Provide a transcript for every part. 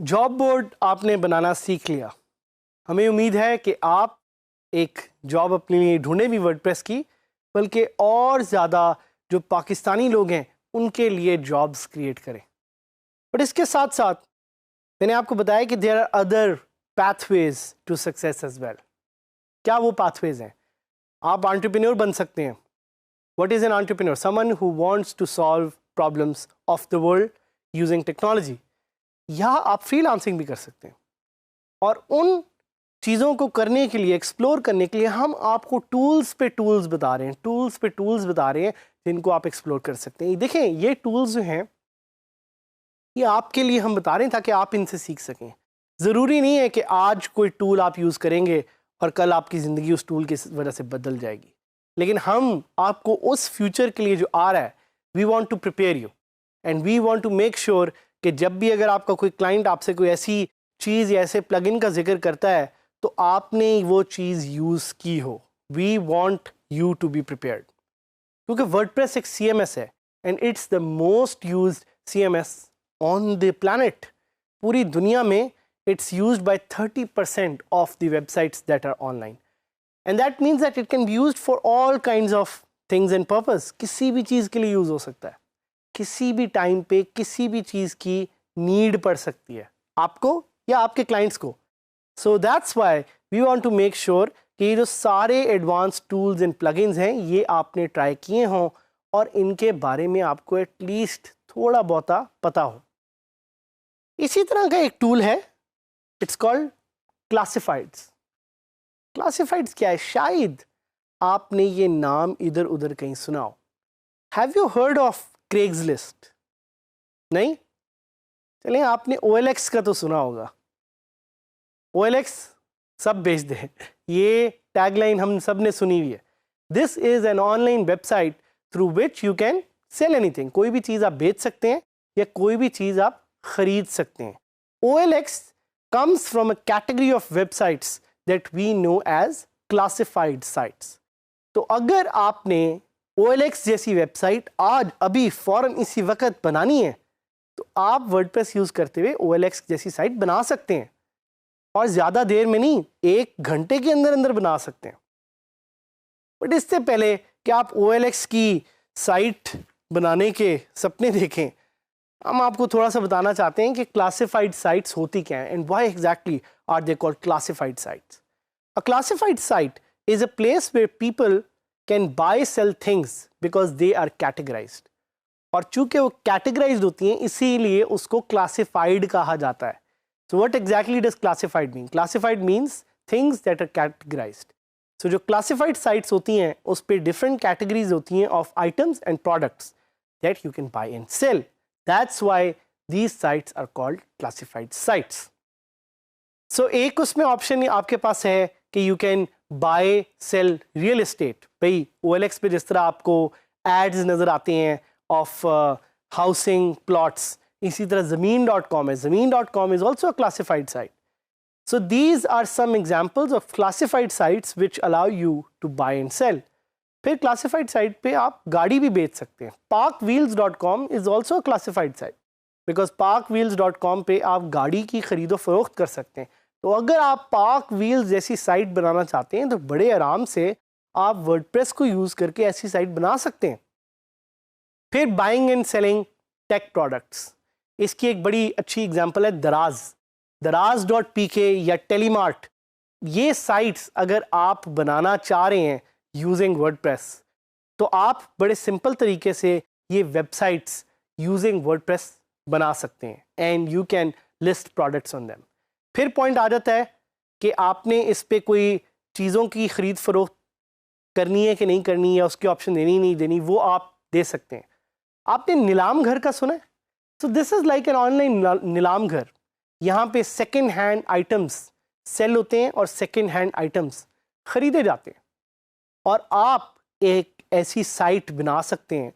Job board आपने बनाना सीख लिया। हमें उम्मीद है कि आप एक जॉब अपने लिए ढूंढे भी वर्डप्रेस की, बल्कि और ज़्यादा जो पाकिस्तानी लोग हैं उनके लिए जॉब्स क्रिएट करें। बट इसके साथ साथ मैंने आपको बताया कि there are other pathways to success as well. क्या वो पाथवेज हैं? आप एंटरप्रेन्योर बन सकते हैं। What is an entrepreneur? Someone who wants to solve problems of the world using technology. या आप फ्रीलांसिंग भी कर सकते हैं। और उन चीज़ों को करने के लिए, एक्सप्लोर करने के लिए हम आपको टूल्स पे टूल्स बता रहे हैं, टूल्स पे टूल्स बता रहे हैं जिनको आप एक्सप्लोर कर सकते हैं। देखें, ये टूल्स जो हैं ये आपके लिए हम बता रहे हैं ताकि आप इनसे सीख सकें। ज़रूरी नहीं है कि आज कोई टूल आप यूज़ करेंगे और कल आपकी ज़िंदगी उस टूल की वजह से बदल जाएगी। लेकिन हम आपको उस फ्यूचर के लिए जो आ रहा है, we want to prepare you and we want to make sure कि जब भी अगर आपका कोई क्लाइंट आपसे कोई ऐसी चीज़ या ऐसे प्लगइन का जिक्र करता है तो आपने वो चीज़ यूज़ की हो। We want you to be prepared, क्योंकि वर्डप्रेस एक CMS है and it's the most used CMS on the planet. पूरी दुनिया में it's used by 30% of the websites that are online and that means that it can be used for all kinds of things and purpose. किसी भी चीज़ के लिए use हो सकता है, किसी भी टाइम पे किसी भी चीज़ की नीड पड़ सकती है आपको या आपके क्लाइंट्स को। So that's why we want to make sure कि ये जो सारे एडवांस टूल्स एंड प्लगइन्स हैं ये आपने ट्राई किए हों और इनके बारे में आपको एटलीस्ट थोड़ा बहुता पता हो। इसी तरह का एक टूल है, इट्स कॉल्ड क्लासिफाइड्स। क्लासिफाइड्स क्या है? शायद आपने ये नाम इधर उधर कहीं सुना हो। Have you heard of Craigslist? नहीं? चलिए, आपने OLX का तो सुना होगा। OLX सब बेच दे, ये टैगलाइन हम सब ने सुनी हुई है। This is an online website through which you can sell anything. कोई भी चीज़ आप बेच सकते हैं या कोई भी चीज़ आप खरीद सकते हैं। OLX comes from a category of websites that we know as classified sites। तो अगर आपने OLX जैसी वेबसाइट आज अभी फ़ौरन इसी वक्त बनानी है तो आप वर्डप्रेस यूज़ करते हुए OLX जैसी साइट बना सकते हैं और ज़्यादा देर में नहीं, 1 घंटे के अंदर अंदर बना सकते हैं। बट इससे पहले कि आप OLX की साइट बनाने के सपने देखें, हम आपको थोड़ा सा बताना चाहते हैं कि क्लासिफाइड साइट्स होती क्या हैं and why exactly are they called classified sites. A classified site is a place where people can buy sell things because they are categorized. और चूंकि वो कैटेगराइज्ड होती हैं इसीलिए उसको क्लासिफाइड कहा जाता है। So what exactly does classified mean? Classified means things that are categorized. So जो क्लासिफाइड साइट्स होती हैं उस पर डिफरेंट कैटेगरीज होती हैं of items and products that you can buy and sell. That's why these sites are called classified sites. So एक उसमें option आपके पास है कि you can buy sell real estate. भाई OLX पे जिस तरह आपको एड्स नज़र आते हैं ऑफ हाउसिंग प्लॉट्स, इसी तरह ज़मीन.com है। ज़मीन.com is also a classified site. So these are some examples of classified sites which allow you to buy and sell. फिर क्लासिफाइड साइट पे आप गाड़ी भी बेच सकते हैं। parkwheels.com is also a classified site because parkwheels.com पे आप गाड़ी की खरीदो फरोख्त कर सकते हैं। तो अगर आप पार्क व्हील्स जैसी साइट बनाना चाहते हैं तो बड़े आराम से आप वर्डप्रेस को यूज़ करके ऐसी साइट बना सकते हैं। फिर buying and selling tech products, इसकी एक बड़ी अच्छी एग्जांपल है दराज.pk या टेलीमार्ट। ये साइट्स अगर आप बनाना चाह रहे हैं यूजिंग वर्डप्रेस तो आप बड़े सिंपल तरीके से ये वेबसाइट्स यूजिंग वर्डप्रेस बना सकते हैं and you can list products on them. फिर पॉइंट आ जाता है कि आपने इस पे कोई चीज़ों की ख़रीद फरोख्त करनी है कि नहीं करनी है, उसकी ऑप्शन देनी नहीं देनी, वो आप दे सकते हैं। आपने नीलाम घर का सुना है? So this is like an online नीलाम घर। यहाँ पे सेकेंड हैंड आइटम्स सेल होते हैं और सेकेंड हैंड आइटम्स ख़रीदे जाते हैं और आप एक ऐसी साइट बना सकते हैं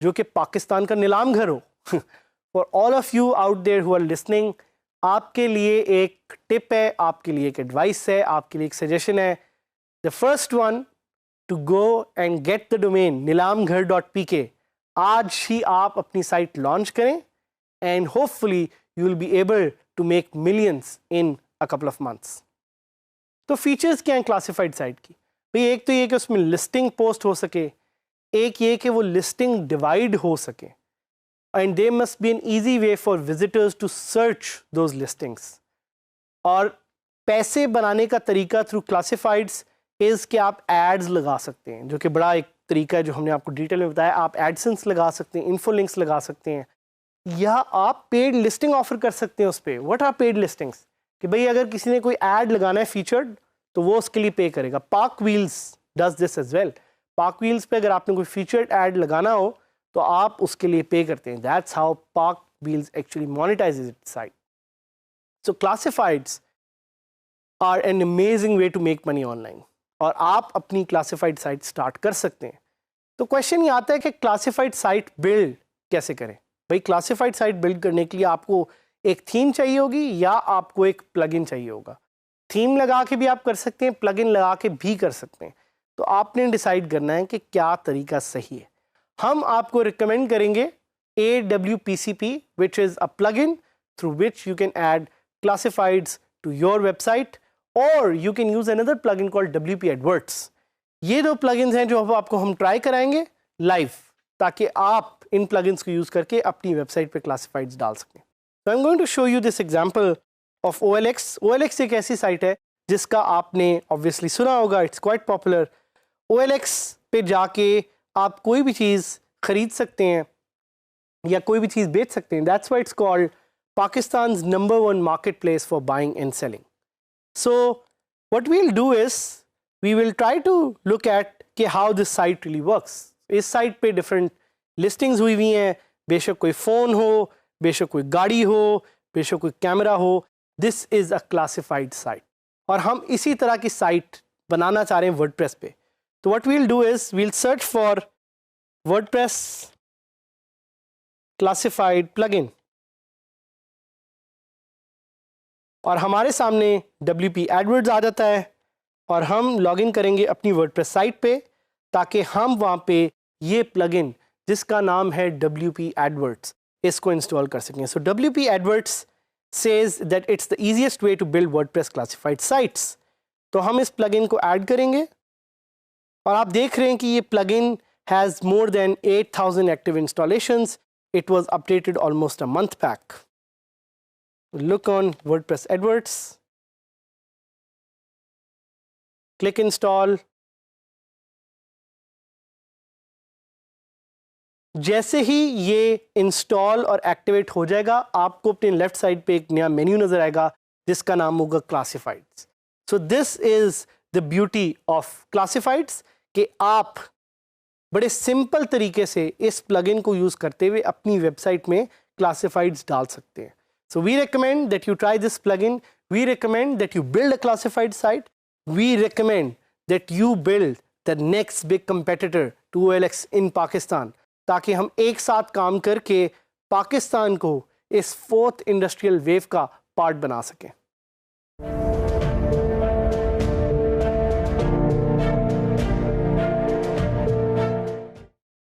जो कि पाकिस्तान का नीलाम घर हो। For all of you out there who are listening, आपके लिए एक टिप है, आपके लिए एक एडवाइस है, आपके लिए एक सजेशन है। The first one, to go and get the domain nilamghar.pk। आज ही आप अपनी साइट लॉन्च करें and hopefully you will be able to make millions in a couple of months. तो फीचर्स क्या हैं क्लासिफाइड साइट की? भाई एक तो ये कि उसमें लिस्टिंग पोस्ट हो सके, एक ये कि वो लिस्टिंग डिवाइड हो सके, and there must be an easy way for visitors to search those listings. और पैसे बनाने का तरीका थ्रू क्लासिफाइड्स इज़ कि आप एड्स लगा सकते हैं, जो कि बड़ा एक तरीका है जो हमने आपको डिटेल में बताया। आप एडसेंस लगा सकते हैं, इन्फो लिंक्स लगा सकते हैं, या आप पेड लिस्टिंग ऑफर कर सकते हैं उस पर। What are paid listings? कि भाई अगर किसी ने कोई ऐड लगाना है फीचर्ड, तो वो उसके लिए पे करेगा। PakWheels does this as well. PakWheels पे अगर आपने कोई फीचर्ड ऐड लगाना हो तो आप उसके लिए पे करते हैं। That's how park wheels actually monetizes its site. So classifieds are an amazing way to make money online, और आप अपनी क्लासिफाइड साइट स्टार्ट कर सकते हैं। तो क्वेश्चन ये आता है कि क्लासिफाइड साइट बिल्ड कैसे करें? भाई क्लासिफाइड साइट बिल्ड करने के लिए आपको एक थीम चाहिए होगी या आपको एक प्लगइन चाहिए होगा। थीम लगा के भी आप कर सकते हैं, प्लगइन लगा के भी कर सकते हैं। तो आपने डिसाइड करना है कि क्या तरीका सही है। हम आपको रिकमेंड करेंगे AWPCP, which is a plugin through which you can add classifieds to your website, or you can use another plugin called WP Adverts. ये दो plugins हैं जो आपको हम ट्राई कराएंगे लाइव, ताकि आप इन plugins को यूज़ करके अपनी वेबसाइट पे classifieds डाल सकें। So I'm going to show you this example of OLX. OLX एक ऐसी साइट है जिसका आपने ऑब्वियसली सुना होगा, इट्स क्वाइट पॉपुलर। OLX पे जाके आप कोई भी चीज़ खरीद सकते हैं या कोई भी चीज़ बेच सकते हैं। That's why it's called Pakistan's #1 marketplace for buying and selling. So what we'll do is we will try to look at कि how this site really works. इस साइट पे डिफरेंट लिस्टिंग्स हुई हुई हैं, बेशक कोई फ़ोन हो, बेशक कोई गाड़ी हो, बेशक कोई कैमरा हो। This is a classified site, और हम इसी तरह की साइट बनाना चाह रहे हैं वर्डप्रेस पे। तो what we'll do is we'll search for WordPress classified plugin, और हमारे सामने WP एडवर्ड्स आ जाता है, और हम लॉगिन करेंगे अपनी वर्डप्रेस साइट पे ताकि हम वहाँ पे ये प्लगइन जिसका नाम है WP एडवर्ड्स, इसको इंस्टॉल कर सकें। So WP Adverts says that it's the easiest way to build WordPress classified sites. तो हम इस प्लगइन को ऐड करेंगे, और आप देख रहे हैं कि ये plugin has more than 8,000 active installations. It was updated almost a month back. Look on WordPress Adverts, click install. जैसे ही ये इंस्टॉल और एक्टिवेट हो जाएगा, आपको अपने लेफ्ट साइड पे एक नया मेन्यू नजर आएगा जिसका नाम होगा classifieds. So this is the beauty of classifieds कि आप बड़े सिंपल तरीके से इस प्लगइन को यूज करते हुए अपनी वेबसाइट में क्लासिफाइड्स डाल सकते हैं। So we recommend that you try this plugin, we recommend that you build a classified site, we recommend that you build the next big competitor to OLX in Pakistan, ताकि हम एक साथ काम करके पाकिस्तान को इस 4th इंडस्ट्रियल वेव का part बना सकें।